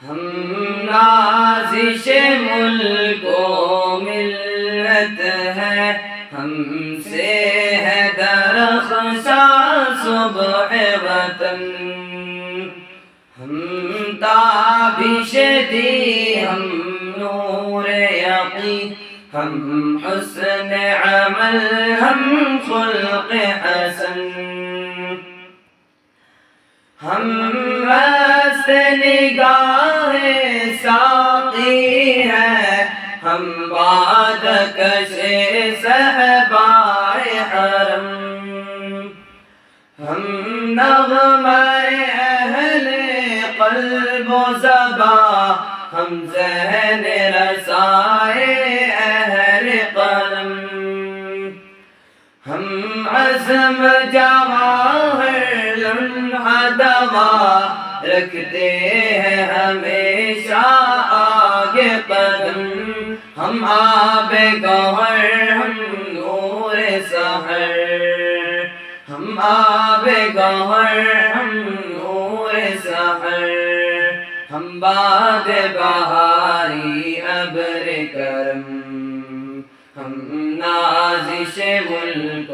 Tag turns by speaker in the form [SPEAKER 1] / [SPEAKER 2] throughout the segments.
[SPEAKER 1] ہم نازش ملک و ملت ہے، ہم سے ہے درخشاں صبح وطن. ہم تابش دی، ہم نور یقین، ہم حسن عمل، ہم خلق حسن. ہم مست نگاہ ساقی ہیں، ہم باد کش صحبائے حرم. ہم نغمہ اہل قلب و زباں، ہم ذہن رسائے اہل قلم. ہم عزم جواہر لمحہ دوا، رکھتے ہیں ہمیشہ آگے قدم. ہم آب گوہر، ہم نور سحر، ہم آب گوہر، ہم نور سحر. ہم باد بہاری ابر کرم، ہم نازش ملک و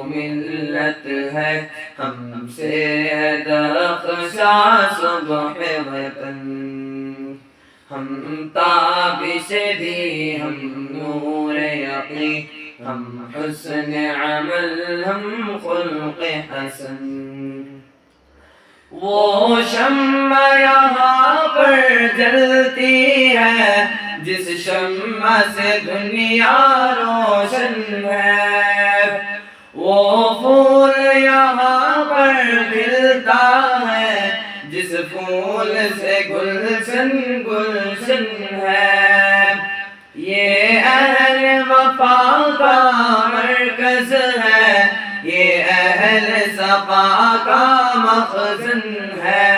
[SPEAKER 1] ملت ہے، ہم سے ہے درخشاں صبح وطن. ہم تابش دی، ہم نور یقین، ہم حسن عمل، ہم خلق حسن. وہ شمع یہاں پر جلتی ہے جس شمع سے دنیا روشن ہے. وہ پھول یہاں پر کھلتا ہے جس پھول سے گلشن گلشن ہے. یہ اہل وفا کا مرکز ہے، یہ اہل صفا کا مخزن ہے.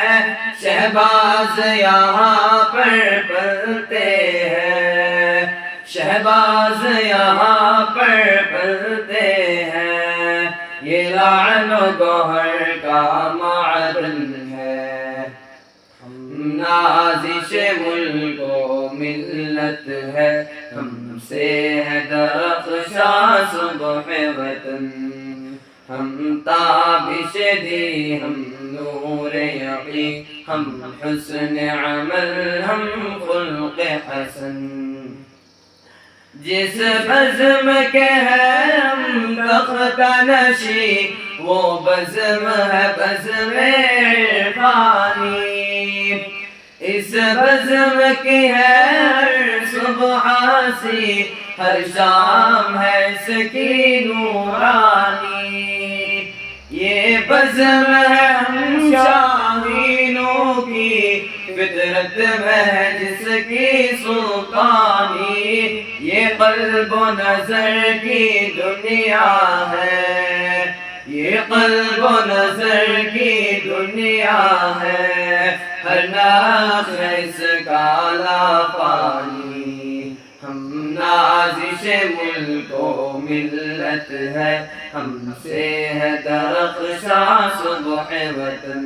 [SPEAKER 1] شہباز یہاں پر پلتے ہیں، شہباز یہاں پر پلتے ہیں. یہ لعل و گوہر کا معدن ہے. ہم نازش ملک و ملت ہے، ہم سے ہے درخشاں صبح وطن. ہم تابش دی، ہم نور یقین، ہم حسن عمل، ہم خلق حسن. جس بزم کے ہے ہم تختہ نشیں، وہ بزم ہے بزم عرفانی. اس بزم کی ہے ہر صبح سی، ہر شام ہے اس کی نورانی. یہ بزم ہے ہم شاہینوں کی، فطرت میں ہے جس کی سلطانی. یہ قلب و نظر کی دنیا ہے، یہ قلب و نظر کی دنیا ہے. ہر نقش ہے اس کا لافانی. ہم نازش ملک و ملت ہے، ہم سے ہے درخشاں صبح وطن.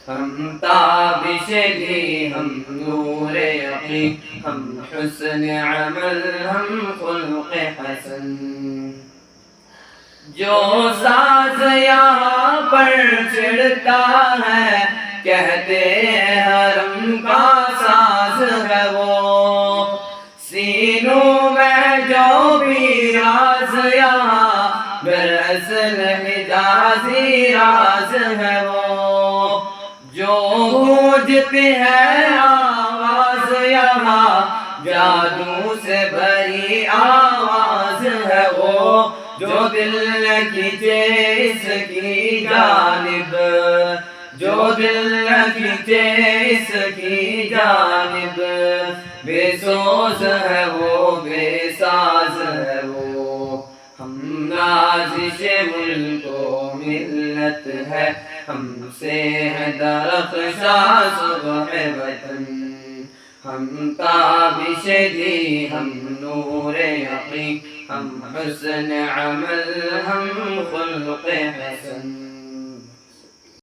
[SPEAKER 1] ہم تابش دی، ہم نور یقین، ہم حسن عمل، ہم خلق حسن. جو ساز یہاں پر چڑھتا ہے، کہتے ہیں حرم کا ساز ہے وہ. سینوں میں جو بھی راز یہاں، دراصل حجازی راز ہے وہ. جو گونجتی ہے آواز یہاں، جادو سے بھری آواز ہے وہ. جو دل کھینچے اس کی جانب، جو دل کھینچے اس کی جانب. بے سوز ہے وہ، بے ساز ہے وہ. ہم نازش ملک و ملت ہے، ہم سے ہے درخشاں صبح وطن. ہم تابش دی، ہم نور یقین، ہم حسن عمل، ہم خلق حسن.